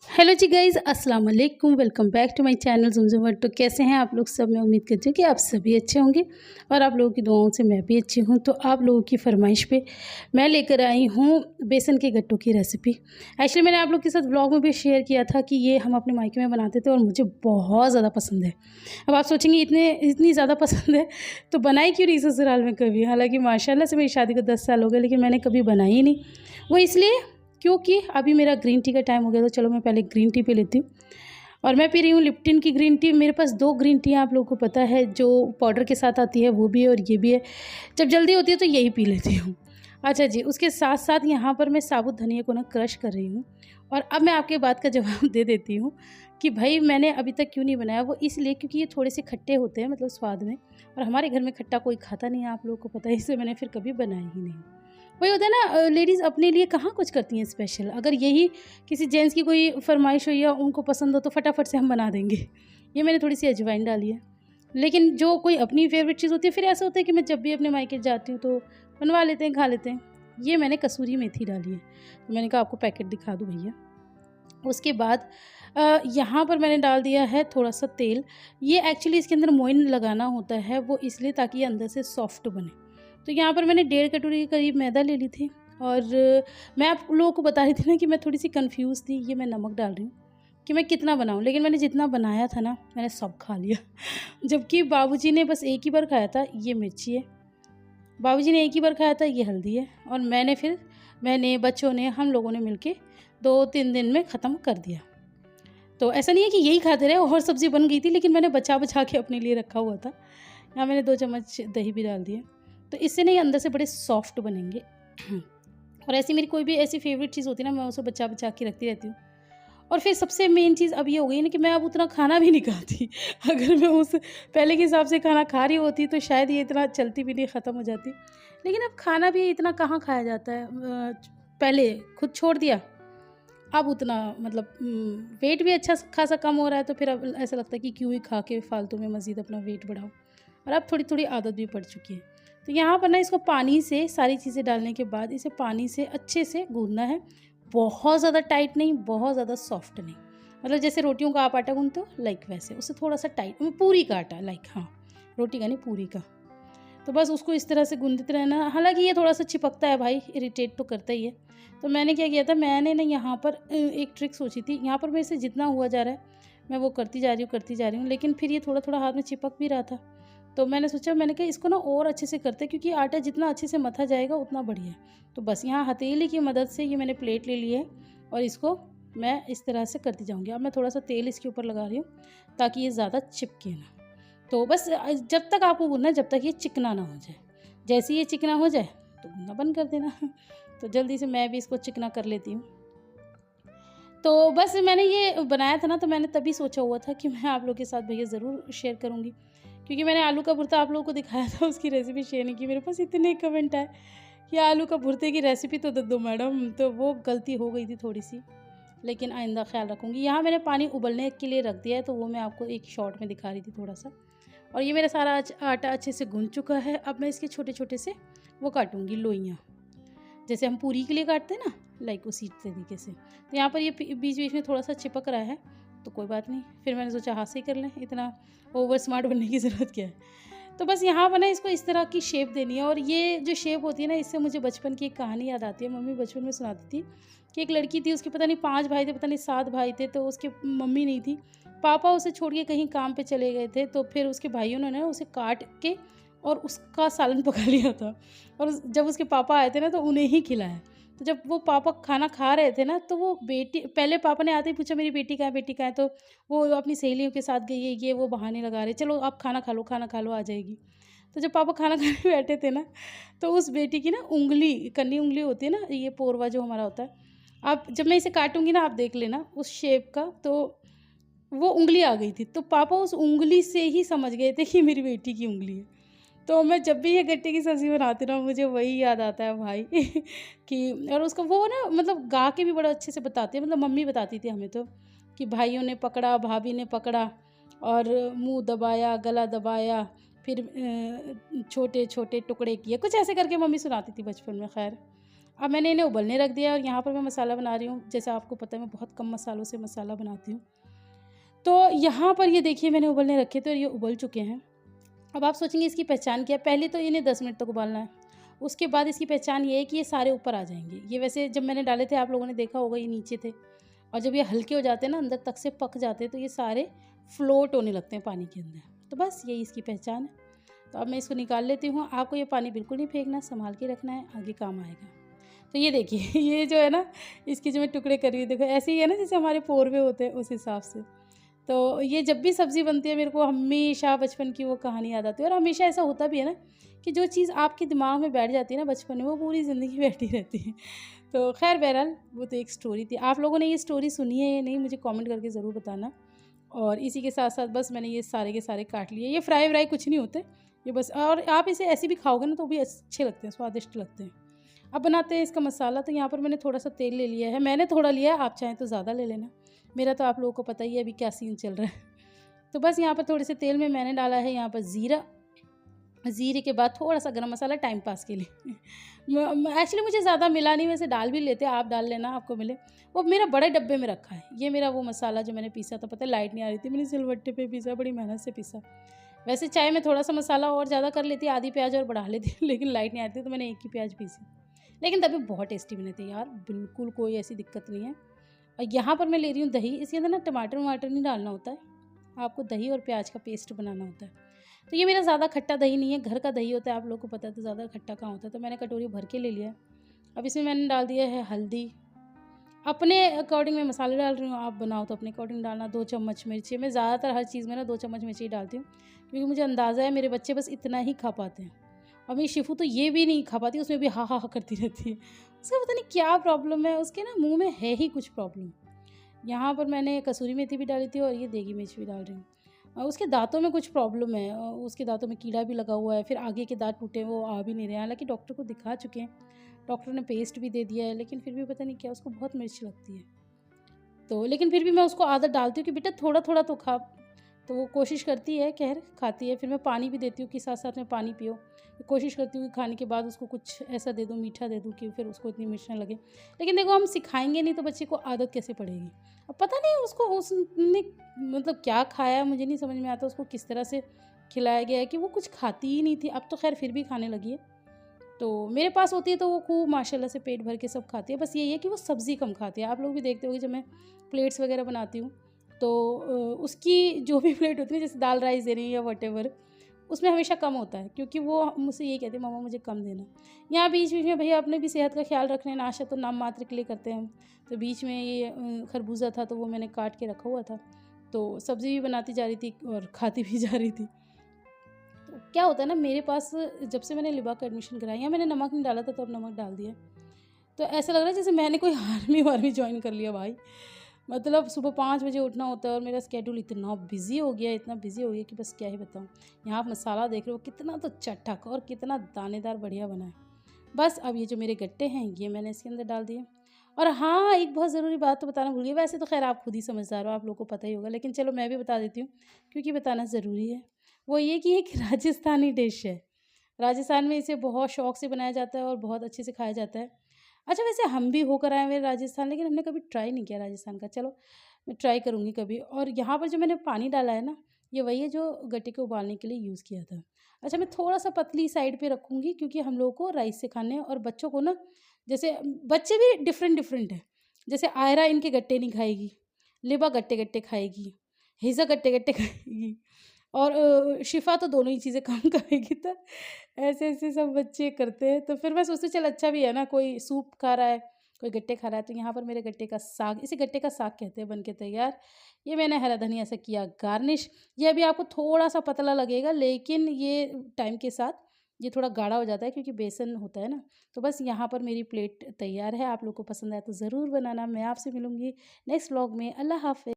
Hello जी guys, अस्सलाम वालेकुम। Welcome back to my channel Zumzum world. तो कैसे हैं आप लोग सब? मैं उम्मीद करती हूँ कि आप सभी अच्छे होंगे और आप लोगों की दुआओं से मैं भी अच्छी हूँ। तो आप लोगों की फ़रमाइश पे मैं लेकर आई हूँ बेसन के गट्टों की रेसिपी। एक्चुअली मैंने आप लोग के साथ व्लॉग में भी शेयर किया था कि ये हम अपने मायके में बनाते थे और मुझे बहुत ज़्यादा पसंद है। अब आप सोचेंगे इतनी ज़्यादा पसंद है तो बनाई क्यों नहीं ससुराल में कभी? हालाँकि माशाल्लाह से मेरी शादी को 10 साल हो गए, लेकिन मैंने कभी बनाई ही नहीं। वो इसलिए क्योंकि अभी मेरा ग्रीन टी का टाइम हो गया, तो चलो मैं पहले ग्रीन टी पी लेती हूँ। और मैं पी रही हूँ लिप्टन की ग्रीन टी। मेरे पास 2 ग्रीन टी हैं, आप लोगों को पता है, जो पाउडर के साथ आती है वो भी है और ये भी है। जब जल्दी होती है तो यही पी लेती हूँ। अच्छा जी, उसके साथ-साथ यहाँ पर मैं साबुत धनिया को ना क्रश कर रही हूँ। और अब मैं आपकी बात का जवाब दे देती हूँ कि भई मैंने अभी तक क्यों नहीं बनाया, वो इसलिए क्योंकि ये थोड़े से खट्टे होते हैं, मतलब स्वाद में, और हमारे घर में खट्टा कोई खाता नहीं है, आप लोगों को पता है, इसलिए मैंने फिर कभी बनाई ही नहीं। वही होता है ना, लेडीज़ अपने लिए कहाँ कुछ करती हैं स्पेशल। अगर यही किसी जेंट्स की कोई फ़रमाइश हो या उनको पसंद हो तो फटाफट से हम बना देंगे। ये मैंने थोड़ी-सी अजवाइन डाली है। लेकिन जो कोई अपनी फ़ेवरेट चीज़ होती है, फिर ऐसा होता है कि मैं जब भी अपने मायके जाती हूँ तो बनवा लेते हैं, खा लेते हैं। ये मैंने कसूरी मेथी डाली है। तो मैंने कहा आपको पैकेट दिखा दूँ भैया। उसके बाद यहाँ पर मैंने डाल दिया है थोड़ा-सा तेल। ये एक्चुअली इसके अंदर मोइन लगाना होता है, वो इसलिए ताकि ये अंदर से सॉफ्ट बने। तो यहाँ पर मैंने 1.5 कटोरी के करीब मैदा ले ली थी। और मैं आप लोगों को बता रही थी ना कि मैं थोड़ी-सी कन्फ्यूज़ थी, ये मैं नमक डाल रही हूँ कि मैं कितना बनाऊँ, लेकिन मैंने जितना बनाया था ना, मैंने सब खा लिया। जबकि बाबूजी ने बस एक ही बार खाया था, ये मिर्ची है। बाबूजी ने एक ही बार खाया था, ये हल्दी है। और मैंने, बच्चों ने, हम लोगों ने मिलके 2-3 दिन में ख़त्म कर दिया। तो ऐसा नहीं है कि यही खाते रहे, और सब्ज़ी बन गई थी, लेकिन मैंने बचा-बचा के अपने लिए रखा हुआ था। यहाँ मैंने 2 चम्मच दही भी डाल दिए। तो इससे ना ये अंदर से बड़े सॉफ्ट बनेंगे। और ऐसी मेरी कोई भी ऐसी फ़ेवरेट चीज़ होती है ना, मैं उसे बचा-बचा के रखती रहती हूँ। और फिर सबसे मेन चीज़ अब ये हो गई ना कि मैं अब उतना खाना भी नहीं खाती। अगर मैं उस पहले के हिसाब से खाना खा रही होती तो शायद ये इतना चलती भी नहीं, ख़त्म हो जाती। लेकिन अब खाना भी इतना कहाँ खाया जाता है। पहले खुद छोड़ दिया, अब उतना मतलब वेट भी अच्छा खासा कम हो रहा है, तो फिर अब ऐसा लगता है कि क्यों ही खा के फालतू में मज़ीद अपना वेट बढ़ाऊँ। और अब थोड़ी-थोड़ी आदत भी पड़ चुकी है। तो यहाँ पर ना इसको पानी से, सारी चीज़ें डालने के बाद इसे पानी से अच्छे से गूँथना है। बहुत ज़्यादा टाइट नहीं, बहुत ज़्यादा सॉफ्ट नहीं। मतलब जैसे रोटियों का आप आटा गूँथते हो लाइक वैसे, उससे थोड़ा-सा टाइट, पूरी का आटा लाइक, हाँ, रोटी का नहीं, पूरी का। तो बस उसको इस तरह से गूँथते रहना। हालाँकि ये थोड़ा-सा चिपकता है भाई, इरिटेट तो करता ही है। तो मैंने क्या किया था, मैंने ना यहाँ पर एक ट्रिक सोची थी। यहाँ पर मेरे से जितना हुआ जा रहा है, मैं वो करती जा रही हूँ, लेकिन फिर ये थोड़ा-थोड़ा हाथ में चिपक भी रहा था। तो मैंने सोचा, मैंने कहा इसको ना और अच्छे से करते हैं, क्योंकि आटा जितना अच्छे से मथा जाएगा उतना बढ़िया है। तो बस यहाँ हथेली की मदद से ये मैंने प्लेट ले ली है और इसको मैं इस तरह से करती जाऊँगी। अब मैं थोड़ा-सा तेल इसके ऊपर लगा रही हूँ ताकि ये ज़्यादा चिपके ना। तो बस जब तक आपको गूँथना है, जब तक ये चिकना ना हो जाए। जैसे ही ये चिकना हो जाए तो गूँथना बंद कर देना। तो जल्दी से मैं भी इसको चिकना कर लेती हूँ। तो बस मैंने ये बनाया था ना, तो मैंने तभी सोचा हुआ था कि मैं आप लोगों के साथ भैया ज़रूर शेयर करूँगी। क्योंकि मैंने आलू का भुर्ता आप लोगों को दिखाया था, उसकी रेसिपी शेयर नहीं की। मेरे पास इतने कमेंट आए कि आलू का भुर्ते की रेसिपी तो दे दो मैडम, तो वो गलती हो गई थी थोड़ी-सी, लेकिन आइंदा ख़्याल रखूँगी। यहाँ मैंने पानी उबलने के लिए रख दिया है, तो वो मैं आपको एक शॉट में दिखा रही थी थोड़ा-सा। और ये मेरा सारा आटा अच्छे से गूँथ चुका है। अब मैं इसके छोटे-छोटे से वो काटूँगी लोइयाँ। जैसे हम पूरी के लिए काटते हैं ना, लाइक उसी तरीके से। तो यहाँ पर ये बीच-बीच में थोड़ा-सा चिपक रहा है, तो कोई बात नहीं। फिर मैंने सोचा हाथ से ही कर लें, इतना ओवर स्मार्ट बनने की ज़रूरत क्या है। तो बस यहाँ पर ना इसको इस तरह की शेप देनी है। और ये जो शेप होती है ना, इससे मुझे बचपन की एक कहानी याद आती है। मम्मी बचपन में सुनाती थी कि एक लड़की थी, उसके पता नहीं 5 भाई थे, पता नहीं 7 भाई थे, तो उसके मम्मी नहीं थी। पापा उसे छोड़ के कहीं काम पे चले गए थे, तो फिर उसके भाइयों ने ना उसे काट के और उसका सालन पका लिया था। और जब उसके पापा आए थे ना, तो उन्हें ही खिलाया। तो जब वो पापा खाना खा रहे थे ना, तो वो बेटी, पहले पापा ने आते ही पूछा मेरी बेटी कहाँ है, बेटी कहाँ है? तो वो अपनी सहेलियों के साथ गई है, ये वो बहाने लगा रहे, चलो आप खाना खा लो, खाना खा लो, आ जाएगी। तो जब पापा खाना खाने बैठे थे ना, तो उस बेटी की ना उंगली, कन्नी उंगली होती है ना, ये पोरवा जो हमारा होता है, आप जब मैं इसे काटूंगी ना, आप देख लेना उस शेप का, तो वो उंगली आ गई थी। तो पापा उस उंगली से ही समझ गए थे कि मेरी बेटी की उंगली है। तो मैं जब भी ये गट्टे की सब्ज़ी बनाती हूँ ना, मुझे वही याद आता है भाई। कि और उसका वो ना, मतलब गा के भी बड़ा अच्छे से बताती है, मतलब मम्मी बताती थी हमें तो, कि भाइयों ने पकड़ा, भाभी ने पकड़ा, और मुँह दबाया, गला दबाया, फिर छोटे-छोटे टुकड़े किए, कुछ ऐसे करके मम्मी सुनाती थी बचपन में। ख़ैर, अब मैंने इन्हें उबलने रख दिया और यहाँ पर मैं मसाला बना रही हूँ। जैसे आपको पता है मैं बहुत कम मसालों से मसाला बनाती हूँ। तो यहाँ पर ये देखिए मैंने उबलने रखे तो ये उबल चुके हैं। अब आप सोचेंगे इसकी पहचान क्या है? पहले तो इन्हें 10 मिनट तक उबालना है। उसके बाद इसकी पहचान ये है कि ये सारे ऊपर आ जाएँगे। ये वैसे जब मैंने डाले थे आप लोगों ने देखा होगा ये नीचे थे और जब ये हल्के हो जाते हैं ना अंदर तक से पक जाते हैं तो ये सारे फ्लोट होने लगते हैं पानी के अंदर। तो बस यही इसकी पहचान है। तो अब मैं इसको निकाल लेती हूँ। आपको ये पानी बिल्कुल नहीं फेंकना, सँभाल के रखना है, आगे काम आएगा। तो ये देखिए ये जो है ना इसके जो मैं टुकड़े कर रही हूँ देखो ऐसे ही है ना जैसे हमारे पोरवे होते हैं उस हिसाब से। तो ये जब भी सब्ज़ी बनती है मेरे को हमेशा बचपन की वो कहानी याद आती है और हमेशा ऐसा होता भी है ना कि जो चीज़ आपके दिमाग में बैठ जाती है ना बचपन में वो पूरी ज़िंदगी बैठी रहती है। तो ख़ैर बहरहाल वो तो एक स्टोरी थी। आप लोगों ने ये स्टोरी सुनी है या नहीं मुझे कमेंट करके ज़रूर बताना। और इसी के साथ-साथ बस मैंने ये सारे के सारे काट लिए। ये फ्राई-व्राई कुछ नहीं होते। ये बस और आप इसे ऐसे भी खाओगे ना तो भी अच्छे लगते हैं, स्वादिष्ट लगते हैं। अब बनाते हैं इसका मसाला। तो यहाँ पर मैंने थोड़ा-सा तेल ले लिया है। मैंने थोड़ा लिया है, आप चाहें तो ज़्यादा ले लेना। मेरा तो आप लोगों को पता ही है अभी क्या सीन चल रहा है। तो बस यहाँ पर थोड़े से तेल में मैंने डाला है यहाँ पर ज़ीरा। ज़ीरे के बाद थोड़ा-सा गरम मसाला टाइम पास के लिए। एक्चुअली मुझे ज़्यादा मिला नहीं, वैसे डाल भी लेते, आप डाल लेना आपको मिले। वो मेरा बड़े डब्बे में रखा है। ये मेरा वो मसाला जो मैंने पीसा था, पता है लाइट नहीं आ रही थी, मैंने सिलबट्टे पे पीसा, बड़ी मेहनत से पीसा। वैसे चाहे मैं थोड़ा-सा मसाला और ज़्यादा कर लेती, आधी प्याज़ और बढ़ा लेती लेकिन लाइट नहीं आती तो मैंने एक ही प्याज़ पीसी। लेकिन तब भी बहुत टेस्टी बने थे यार, बिल्कुल कोई ऐसी दिक्कत नहीं है। और यहाँ पर मैं ले रही हूँ दही। इसके अंदर ना टमाटर-वमाटर नहीं डालना होता है, आपको दही और प्याज का पेस्ट बनाना होता है। तो ये मेरा ज़्यादा खट्टा दही नहीं है, घर का दही होता है, आप लोगों को पता है तो ज़्यादा खट्टा कहाँ होता है। तो मैंने कटोरी भर के ले लिया है। अब इसमें मैंने डाल दिया है हल्दी। अपने अकॉर्डिंग मैं मसाले डाल रही हूँ, आप बनाओ तो अपने अकॉर्डिंग डालना। 2 चम्मच मिर्ची, मैं ज़्यादातर हर चीज़ में ना 2 चम्मच मिर्ची डालती हूँ, क्योंकि मुझे अंदाज़ा है मेरे बच्चे बस इतना ही खा पाते हैं। और मेरी शिफू तो ये भी नहीं खा पाती, उसमें भी हाँ, हाँ, हाँ करती रहती है। उसका पता नहीं क्या प्रॉब्लम है, उसके ना मुँह में है ही कुछ प्रॉब्लम। यहाँ पर मैंने कसूरी मेथी भी डाली थी और ये देगी मिर्च भी डाल रही हूँ। उसके दाँतों में कुछ प्रॉब्लम है, उसके दाँतों में कीड़ा भी लगा हुआ है, फिर आगे के दाँत टूटे वो आ भी नहीं रहे हैं। हालाँकि डॉक्टर को दिखा चुके हैं, डॉक्टर ने पेस्ट भी दे दिया है, लेकिन फिर भी पता नहीं क्या उसको बहुत मिर्च लगती है। तो लेकिन फिर भी मैं उसको आदत डालती हूँ कि बेटा थोड़ा-थोड़ा तो खा। तो वो कोशिश करती है, खैर खाती है। फिर मैं पानी भी देती हूँ कि साथ-साथ में पानी पियो। कोशिश करती हूँ कि खाने के बाद उसको कुछ ऐसा दे दूँ, मीठा दे दूँ कि फिर उसको इतनी मिर्च ना लगे। लेकिन देखो हम सिखाएँगे नहीं तो बच्चे को आदत कैसे पड़ेगी? अब पता नहीं उसको उसने मतलब क्या खाया है मुझे नहीं समझ में आता, उसको किस तरह से खिलाया गया है कि वो कुछ खाती ही नहीं थी। अब तो खैर फिर भी खाने लगी है। तो मेरे पास होती है तो वो खूब माशाल्लाह से पेट भर के सब खाती है। बस यही है कि वो सब्ज़ी कम खाती है। आप लोग भी देखते होंगे जब मैं प्लेट्स वगैरह बनाती हूँ तो उसकी जो भी प्लेट होती है जैसे दाल राइस दे रही है या व्हाटएवर, उसमें हमेशा कम होता है, क्योंकि वो मुझसे यही कहती है मम्मा मुझे कम देना। यहाँ बीच-बीच में भैया अपने भी सेहत का ख्याल रखना है, नाश्ता तो नाम मात्र के लिए करते हैं हम। तो बीच में ये खरबूजा था तो वो मैंने काट के रखा हुआ था। तो सब्ज़ी भी बनाती जा रही थी और खाती भी जा रही थी। तो क्या होता है ना मेरे पास जब से मैंने लिबा का एडमिशन कराया, या मैंने नमक नहीं डाला था तो अब नमक डाल दिया। तो ऐसा लग रहा है जैसे मैंने कोई आर्मी-वार्मी जॉइन कर लिया भाई। मतलब सुबह 5 बजे उठना होता है और मेरा स्केड्यूल इतना बिज़ी हो गया, इतना बिज़ी हो गया कि बस क्या ही बताऊँ। यहाँ आप मसाला देख रहे हो कितना तो चटक और कितना दानेदार बढ़िया बना है। बस अब ये जो मेरे गट्टे हैं ये मैंने इसके अंदर डाल दिए। और हाँ, एक बहुत ज़रूरी बात तो बताना भूल गई, वैसे तो ख़ैर आप खुद ही समझदार हो, आप लोगों को पता ही होगा, लेकिन चलो मैं भी बता देती हूँ क्योंकि बताना ज़रूरी है। वो ये कि एक राजस्थानी डिश है। राजस्थान में इसे बहुत शौक से बनाया जाता है और बहुत अच्छे से खाया जाता है। अच्छा वैसे हम भी होकर आए हुए हैं राजस्थान, लेकिन हमने कभी ट्राई नहीं किया राजस्थान का। चलो मैं ट्राई करूँगी कभी। और यहाँ पर जो मैंने पानी डाला है ना, ये वही है जो गट्टे को उबालने के लिए यूज़ किया था। अच्छा मैं थोड़ा-सा पतली साइड पे रखूँगी क्योंकि हम लोगों को राइस से खाने हैं और बच्चों को ना जैसे बच्चे भी डिफ़रेंट-डिफ़रेंट हैं। जैसे आयरा इनके गट्टे नहीं खाएगी, लिबा गट्टे-गट्टे खाएगी, हिज़ा गट्टे-गट्टे खाएगी और शिफ़ा तो दोनों ही चीज़ें कम खाएगी। तो ऐसे-ऐसे सब बच्चे करते हैं। तो फिर मैं सोचती चल अच्छा भी है ना, कोई सूप खा रहा है, कोई गट्टे खा रहा है। तो यहाँ पर मेरे गट्टे का साग, इसे गट्टे का साग कहते हैं, बन के तैयार। ये मैंने हरा धनिया से किया गार्निश। ये अभी आपको थोड़ा-सा पतला लगेगा, लेकिन ये टाइम के साथ ये थोड़ा गाढ़ा हो जाता है क्योंकि बेसन होता है ना। तो बस यहाँ पर मेरी प्लेट तैयार है। आप लोग को पसंद आया तो ज़रूर बनाना। मैं आपसे मिलूँगी नेक्स्ट व्लॉग में। अल्लाह हाफ़िज़।